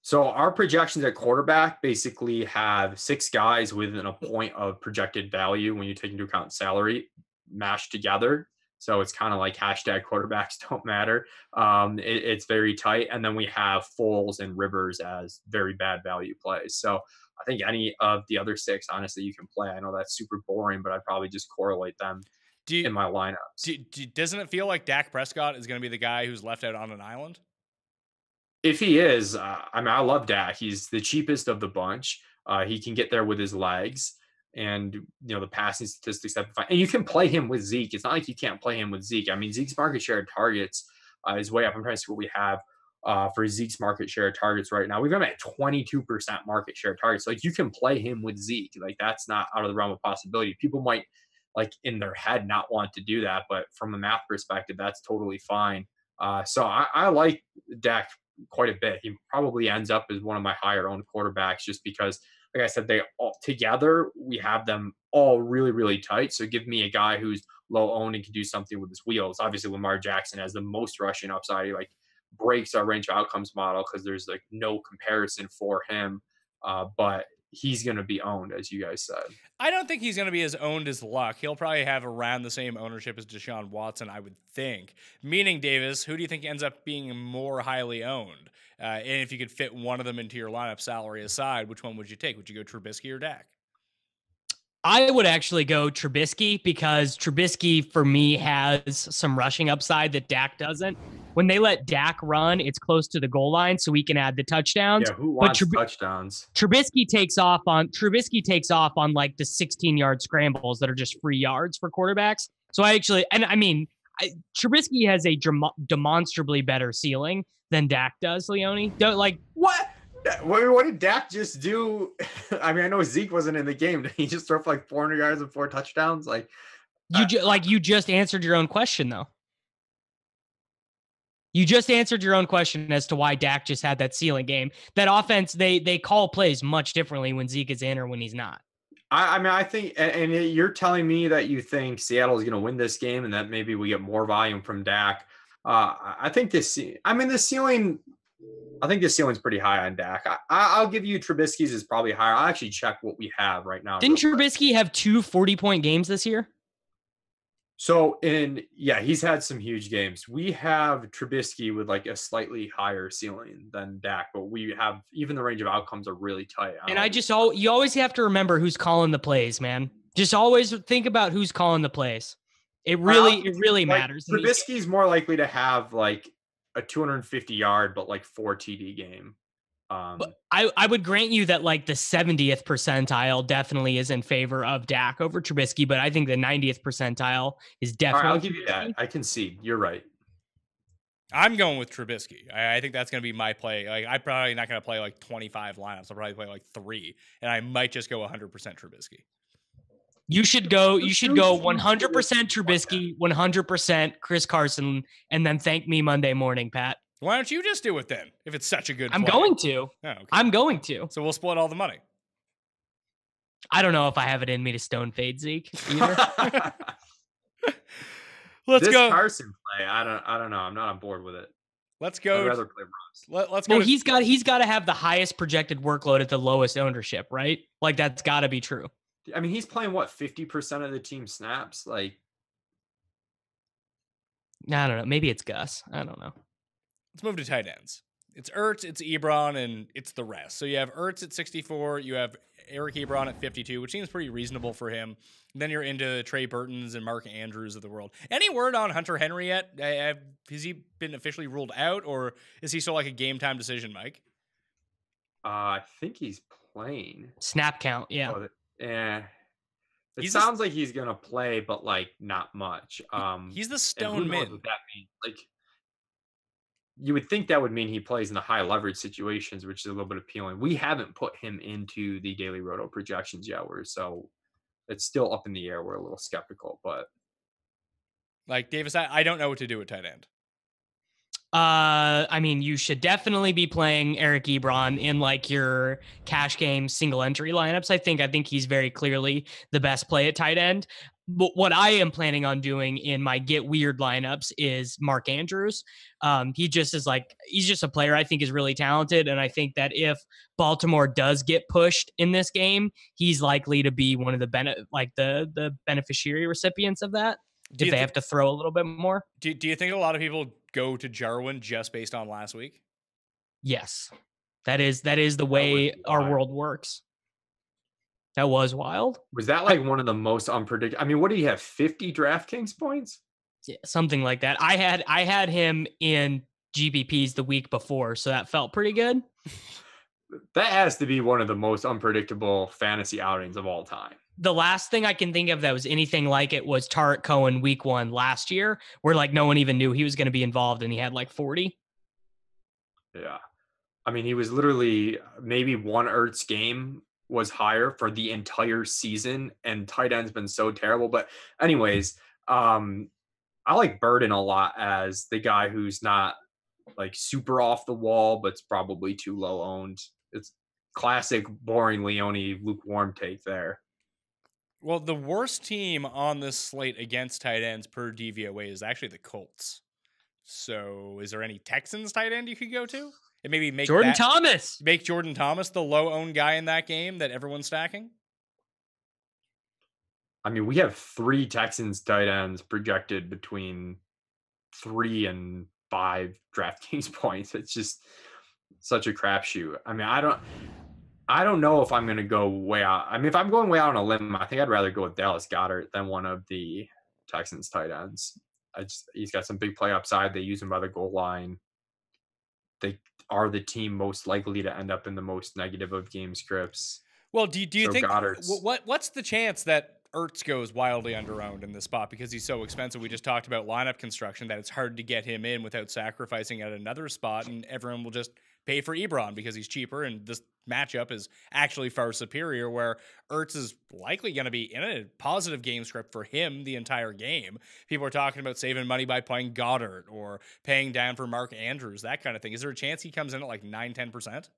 So our projections at quarterback basically have 6 guys within a point of projected value when you take into account salary mashed together. So it's kind of like hashtag quarterbacks don't matter. It's very tight. And then we have Foles and Rivers as very bad value plays. So I think any of the other 6, honestly, you can play. I know that's super boring, but I'd probably just correlate them in my lineups. Doesn't it feel like Dak Prescott is going to be the guy who's left out on an island? If he is, I love Dak. He's the cheapest of the bunch. He can get there with his legs. And, the passing statistics have been fine. And you can play him with Zeke. It's not like you can't play him with Zeke. I mean, Zeke's market share targets is way up. I'm trying to see what we have for Zeke's market share targets right now. We've got him at 22% market share targets. So, like, you can play him with Zeke. Like, that's not out of the realm of possibility. People might, like, in their head not want to do that. But from a math perspective, that's totally fine. So I like Dak quite a bit. He probably ends up as one of my higher owned quarterbacks just because, like I said, they all together, we have them all really, really tight. So give me a guy who's low owned and can do something with his wheels. Obviously, Lamar Jackson has the most rushing upside. He breaks our range of outcomes model because there's no comparison for him. But he's going to be owned, as you guys said. I don't think he's going to be as owned as Luck. He'll probably have around the same ownership as Deshaun Watson, I would think. Meaning, Davis, who do you think ends up being more highly owned? And if you could fit one of them into your lineup, salary aside, which one would you take? Would you go Trubisky or Dak? I would actually go Trubisky because Trubisky, for me, has some rushing upside that Dak doesn't. When they let Dak run, it's close to the goal line, so we can add the touchdowns. Yeah, who wants touchdowns? Trubisky takes off on like the 16-yard scrambles that are just free yards for quarterbacks. So Trubisky has a demonstrably better ceiling than Dak does, Leone. What? What did Dak just do? I mean, I know Zeke wasn't in the game. Did he just throw for 400 yards and 4 touchdowns? You just answered your own question, though. You just answered your own question as to why Dak just had that ceiling game. That offense, they call plays much differently when Zeke is in or when he's not. I think, and you're telling me that you think Seattle is going to win this game and that maybe we get more volume from Dak. I think the ceiling. I think the ceiling's pretty high on Dak. I'll give you Trubisky's is probably higher. I'll actually check what we have right now. Didn't Trubisky have 2 40-point games this year? So, he's had some huge games. We have Trubisky with a slightly higher ceiling than Dak, but we have even the range of outcomes are really tight. You always have to remember who's calling the plays, man. Just always think about who's calling the plays. It really Like, matters. in these games. Trubisky's more likely to have like a 250-yard, but like 4 TD game. But I would grant you that like the 70th percentile definitely is in favor of Dak over Trubisky, but I think the 90th percentile is All definitely. right, I'll give you that. I concede. You're right. I'm going with Trubisky. I think that's going to be my play. Like, I'm probably not going to play like 25 lineups. I'll probably play like 3, and I might just go 100% Trubisky. You should go 100% Trubisky, 100% Chris Carson, and then thank me Monday morning, Pat. Why don't you just do it then? If it's such a good I'm play? going to. Oh, okay. I'm going to. So we'll split all the money. I don't know if I have it in me to stone fade Zeke either. Let's this go. Carson play, I don't know. I'm not on board with it. Let's I'd go. rather play Rams. Let's go. Well, he's got to have the highest projected workload at the lowest ownership, right? Like that's got to be true. I mean, he's playing what 50% of the team snaps. Like, I don't know. Maybe it's Gus. I don't know. Let's move to tight ends. It's Ertz, it's Ebron, and it's the rest. So you have Ertz at 64. You have Eric Ebron at 52, which seems pretty reasonable for him. Then you're into Trey Burtons and Mark Andrews of the world. Any word on Hunter Henry yet? Has he been officially ruled out, or is he still like a game time decision, Mike? I think he's playing. Snap count, yeah. It sounds like he's gonna play, but like not much. He's the and stone who knows min. what that means? Like, you would think that would mean he plays in the high leverage situations, which is a little bit appealing. We haven't put him into the daily roto projections yet, so it's still up in the air. We're a little skeptical, but like Davis, I don't know what to do with tight end. I mean, you should definitely be playing Eric Ebron in like your cash game single entry lineups. I think he's very clearly the best play at tight end. But what I am planning on doing in my get weird lineups is Mark Andrews. He's just a player I think is really talented. And I think that if Baltimore does get pushed in this game, he's likely to be one of the beneficiary recipients of that. If they have to throw a little bit more. Do you think a lot of people go to Jarwin just based on last week? Yes. That is the way our world works. That was wild. Was that like one of the most unpredictable? I mean, what do you have? 50 DraftKings points? Yeah, something like that. I had him in GPPs the week before, so that felt pretty good. That has to be one of the most unpredictable fantasy outings of all time. The last thing I can think of that was anything like it was Tarek Cohen week 1 last year, where like no one even knew he was going to be involved and he had like 40. Yeah. I mean, he was literally maybe one Ertz game was higher for the entire season, and tight end's been so terrible. But anyways, I like Burden a lot as the guy who's not like super off the wall, but it's probably too low owned. It's classic boring Leone lukewarm take there. Well, the worst team on this slate against tight ends per DVOA is actually the Colts. So is there any Texans tight end you could go to? And maybe make Jordan Thomas. Make Jordan Thomas the low-owned guy in that game that everyone's stacking? I mean, we have 3 Texans tight ends projected between 3 and 5 DraftKings points. It's just such a crapshoot. I mean, I don't know if I'm going to go way out. I mean, if I'm going way out on a limb, I think I'd rather go with Dallas Goedert than one of the Texans tight ends. He's got some big play upside. They use him by the goal line. They are the team most likely to end up in the most negative of game scripts. Well, do you think Goddard's... what's the chance that Ertz goes wildly underowned in this spot because he's so expensive? We just talked about lineup construction, that it's hard to get him in without sacrificing at another spot, and everyone will just pay for Ebron because he's cheaper, and this matchup is actually far superior, where Ertz is likely going to be in a positive game script for him the entire game. People are talking about saving money by playing Goddard or paying down for Mark Andrews, that kind of thing. Is there a chance he comes in at like 9-10%?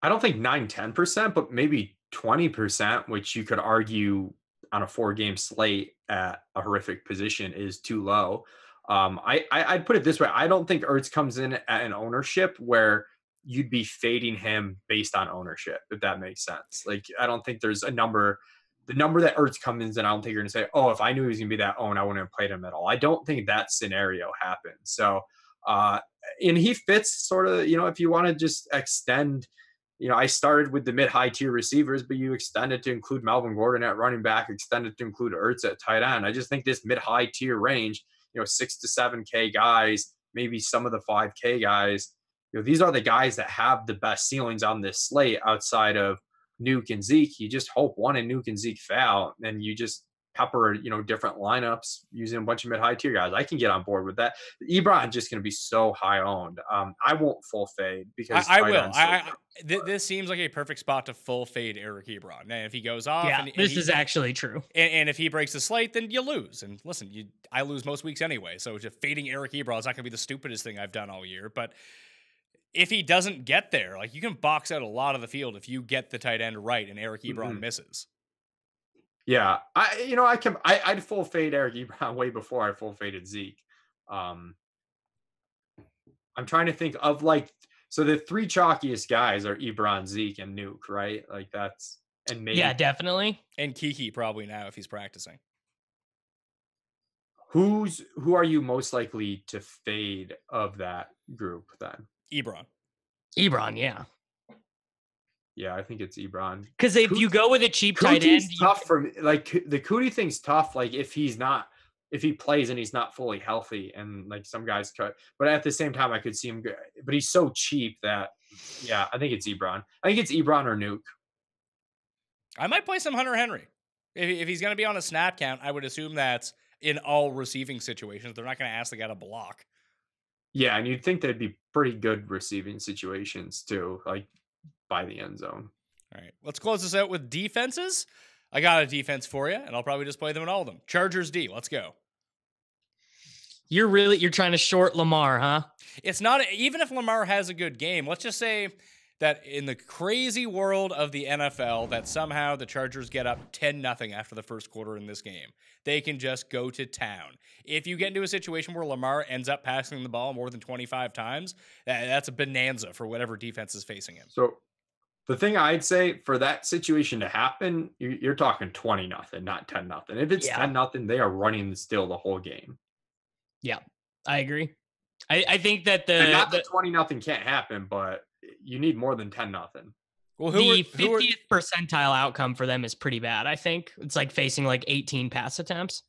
I don't think 9-10%, but maybe 20%, which you could argue on a 4-game slate at a horrific position is too low. I'd put it this way. I don't think Ertz comes in at an ownership where you'd be fading him based on ownership, if that makes sense. Like, I don't think there's a number, the number that Ertz comes in, I don't think you're going to say, oh, if I knew he was going to be that owned, I wouldn't have played him at all. I don't think that scenario happens. So, and he fits sort of, if you want to just extend, I started with the mid-high tier receivers, but you extended to include Melvin Gordon at running back, extended to include Ertz at tight end. I just think this mid-high tier range, 6 to 7K guys, maybe some of the 5K guys, these are the guys that have the best ceilings on this slate outside of Nuke and Zeke. You just hope one and Nuke and Zeke fail, and you just pepper, different lineups using a bunch of mid-high tier guys. I can get on board with that. Ebron just going to be so high owned. I won't full fade because I will. This seems like a perfect spot to full fade Eric Ebron. And if he goes off, this is actually true. And if he breaks the slate, then you lose. And listen, I lose most weeks anyway. So just fading Eric Ebron is not going to be the stupidest thing I've done all year. But if he doesn't get there, like you can box out a lot of the field if you get the tight end right and Eric Ebron misses. Yeah, I'd full fade Eric Ebron way before I full faded Zeke. I'm trying to think of so the three chalkiest guys are Ebron, Zeke, and Nuke, right? Like that's and maybe definitely. And Kiki probably now if he's practicing. Who are you most likely to fade of that group then? Ebron, yeah. Yeah, I think it's Ebron. Because if you go with a cheap tight end, tough for me. Like the Cootie thing's tough. Like if he plays and he's not fully healthy, and like some guys cut. But at the same time, I could see him. But he's so cheap that, yeah, I think it's Ebron. I think it's Ebron or Nuke. I might play some Hunter Henry if he's going to be on a snap count. I would assume that's in all receiving situations. They're not going to ask the guy to block. Yeah, and you'd think they'd be pretty good receiving situations too, like by the end zone. All right, let's close this out with defenses. I got a defense for you, and I'll probably just play them in all of them. Chargers D, let's go. You're trying to short Lamar, huh? It's not, even if Lamar has a good game, let's just say that in the crazy world of the NFL, that somehow the Chargers get up 10-0 after the first quarter in this game. They can just go to town. If you get into a situation where Lamar ends up passing the ball more than 25 times, that's a bonanza for whatever defense is facing him. So the thing I'd say for that situation to happen, you're talking 20-0, not 10-0. If it's 10-0, they are running still the whole game. Yeah, I agree. I think that the 20-0 can't happen, but you need more than 10-0. Well, the 50th percentile outcome for them is pretty bad. I think it's like facing like 18 pass attempts.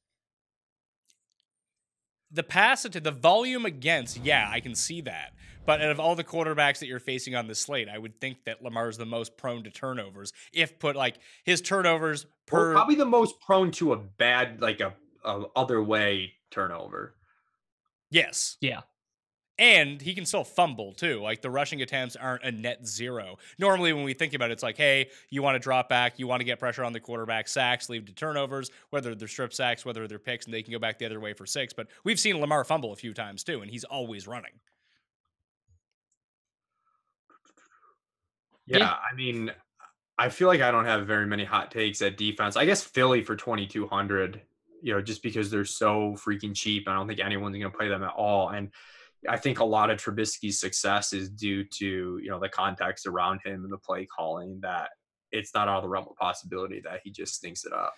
The volume against, yeah, I can see that. But out of all the quarterbacks that you're facing on the slate, I would think that Lamar's the most prone to turnovers. If put like his turnovers per, probably the most prone to a bad, like a other way turnover. Yes. Yeah. And he can still fumble too. Like the rushing attempts aren't a net zero. Normally when we think about it, it's like, hey, you want to drop back, you want to get pressure on the quarterback, sacks, lead to turnovers, whether they're strip sacks, whether they're picks, and they can go back the other way for 6. But we've seen Lamar fumble a few times too, and he's always running. Yeah, I mean, I feel like I don't have very many hot takes at defense. I guess Philly for 2,200, just because they're so freaking cheap. I don't think anyone's going to play them at all. And I think a lot of Trubisky's success is due to, the context around him and the play calling, that it's not out of the realm of possibility that he just stinks it up.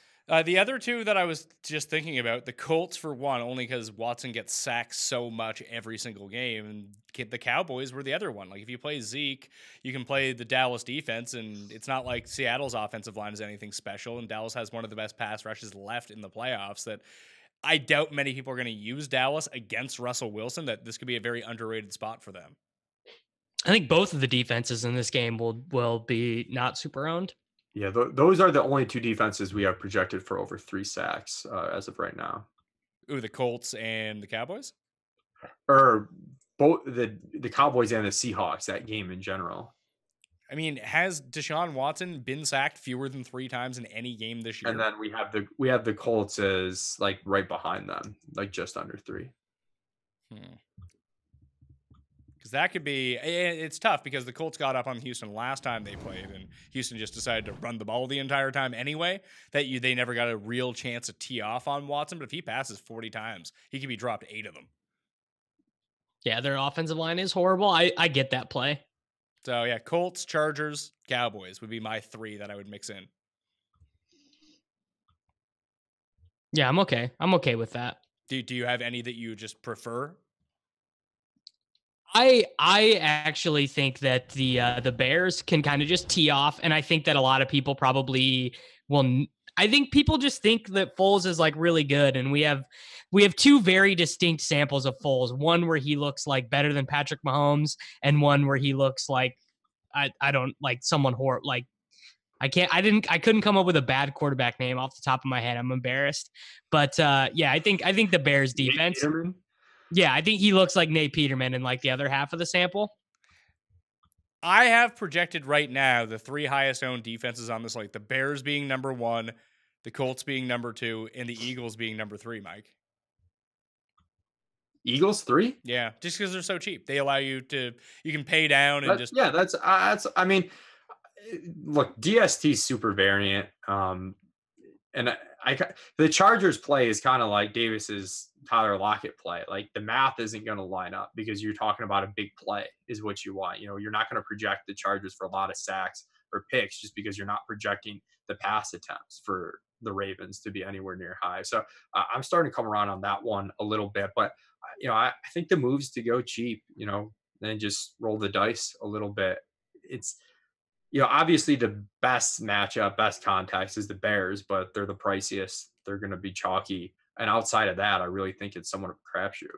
The other two that I was just thinking about, the Colts for one, only because Watson gets sacked so much every single game, and the Cowboys were the other one. Like if you play Zeke, you can play the Dallas defense, and it's not like Seattle's offensive line is anything special, and Dallas has one of the best pass rushes left in the playoffs. That I doubt many people are going to use Dallas against Russell Wilson, that this could be a very underrated spot for them. I think both of the defenses in this game will be not super owned. Yeah, those are the only two defenses we have projected for over 3 sacks as of right now. Ooh, the Colts and the Cowboys? Or both the Cowboys and the Seahawks, that game in general. I mean, has Deshaun Watson been sacked fewer than 3 times in any game this year? And then we have the Colts as like right behind them, like just under 3. Because that could be, it's tough because the Colts got up on Houston last time they played, and Houston just decided to run the ball the entire time anyway, that they never got a real chance to tee off on Watson. But if he passes 40 times, he could be dropped 8 of them. Yeah, their offensive line is horrible. I get that play. So yeah, Colts, Chargers, Cowboys would be my 3 that I would mix in. Yeah, I'm okay. I'm okay with that. Do you have any that you just prefer? I actually think that the Bears can kind of just tee off, and I think that a lot of people probably will. I think people just think that Foles is like really good, and we have two very distinct samples of Foles. One where he looks like better than Patrick Mahomes, and one where he looks like I don't like someone like I couldn't come up with a bad quarterback name off the top of my head. I'm embarrassed, but yeah, I think the Bears defense. Yeah, I think he looks like Nate Peterman in like the other half of the sample. I have projected right now the 3 highest owned defenses on this slate, the Bears being number 1, the Colts being number 2, and the Eagles being number 3, Mike. Eagles 3? Yeah, just because they're so cheap. They allow you can pay down and just. Yeah, that's I mean, look, DST super variant. And the Chargers play is kind of like Davis's Tyler Lockett play. Like the math isn't going to line up because you're talking about a big play is what you want. You know, you're not going to project the Chargers for a lot of sacks or picks just because you're not projecting the pass attempts for the Ravens to be anywhere near high. So I'm starting to come around on that one a little bit, but you know, I think the moves to go cheap, you know, then just roll the dice a little bit. It's, you know, obviously the best matchup, best context is the Bears, but they're the priciest. They're going to be chalky. And outside of that, I really think it's somewhat of a crapshoot.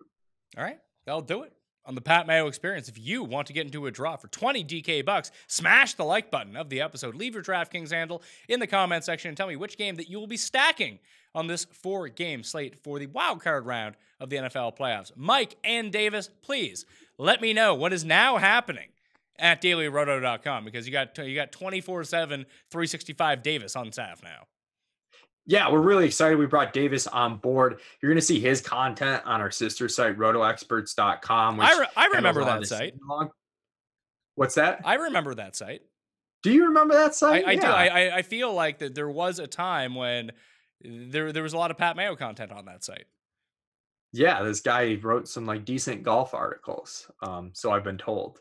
All right, that'll do it on the Pat Mayo Experience. If you want to get into a draw for 20 DK bucks, smash the like button of the episode. Leave your DraftKings handle in the comment section and tell me which game that you will be stacking on this 4-game slate for the wild card round of the NFL playoffs. Mike and Davis, please let me know what is now happening at dailyroto.com because you got 24/7, 365 Davis on staff now. Yeah, we're really excited. We brought Davis on board. You're going to see his content on our sister site, rotoexperts.com. I remember that site. What's that? I remember that site. Do you remember that site? I do. I feel like that there was a time when there was a lot of Pat Mayo content on that site. Yeah, this guy wrote some like decent golf articles. So I've been told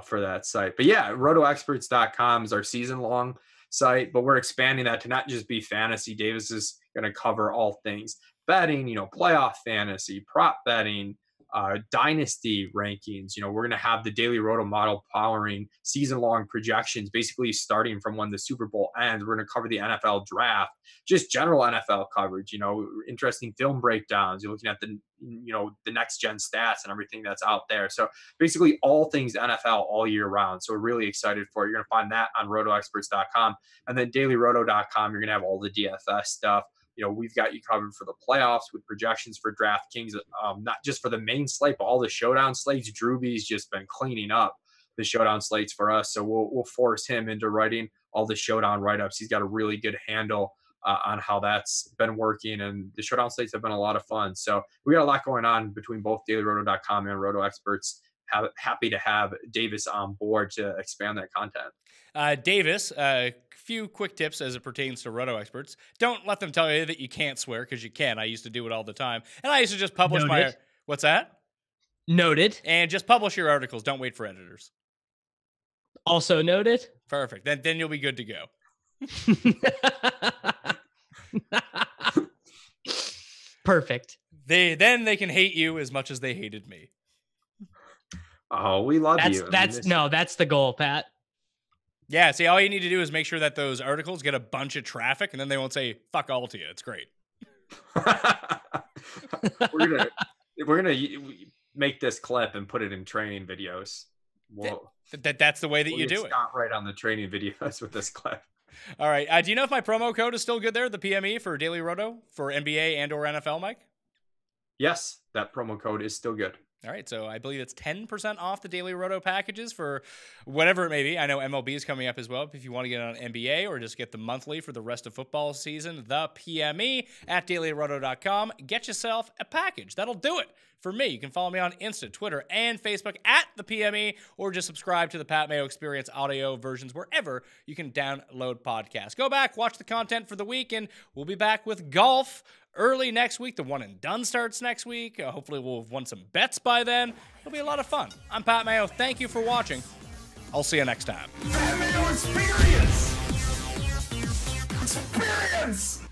for that site. But yeah, rotoexperts.com is our season-long site, but we're expanding that to not just be fantasy. Davis is going to cover all things betting, you know, playoff fantasy, prop betting, dynasty rankings. You know, we're going to have the Daily Roto model powering season-long projections, basically starting from when the Super Bowl ends. We're going to cover the NFL draft, just general NFL coverage, you know, interesting film breakdowns. You're looking at the next gen stats and everything that's out there. So basically all things NFL all year round. So we're really excited for it. You're going to find that on rotoexperts.com, and then dailyroto.com. You're going to have all the DFS stuff. You know, we've got you covered for the playoffs with projections for DraftKings, not just for the main slate, but all the showdown slates. Drewby's just been cleaning up the showdown slates for us. So we'll force him into writing all the showdown write-ups. He's got a really good handle on how that's been working, and the showdown slates have been a lot of fun. So we got a lot going on between both dailyroto.com and Roto Experts. Happy to have Davis on board to expand that content. Davis, a few quick tips as it pertains to Roto Experts. Don't let them tell you that you can't swear, because you can. I used to do it all the time. And I used to just publish my... What's that? Noted. And just publish your articles. Don't wait for editors. Also noted. Perfect. Then you'll be good to go. Perfect. Then they can hate you as much as they hated me. Oh, we love you. That's the goal, Pat. Yeah, see, all you need to do is make sure that those articles get a bunch of traffic, and then they won't say fuck all to you. It's great. we're gonna make this clip and put it in training videos. That's the way that you do it. Scott right on the training videos with this clip. All right. Do you know if my promo code is still good there, the PME for Daily Roto for NBA and or NFL, Mike? Yes, that promo code is still good. All right, so I believe it's 10% off the Daily Roto packages for whatever it may be. I know MLB is coming up as well. If you want to get on NBA or just get the monthly for the rest of football season, the PME at dailyroto.com. Get yourself a package. That'll do it for me. You can follow me on Insta, Twitter, and Facebook at the PME, or just subscribe to the Pat Mayo Experience audio versions wherever you can download podcasts. Go back, watch the content for the week, and we'll be back with golf early next week. The one and done starts next week. Hopefully we'll have won some bets by then. It'll be a lot of fun. I'm Pat Mayo. Thank you for watching. I'll see you next time. Pat Mayo Experience! Experience!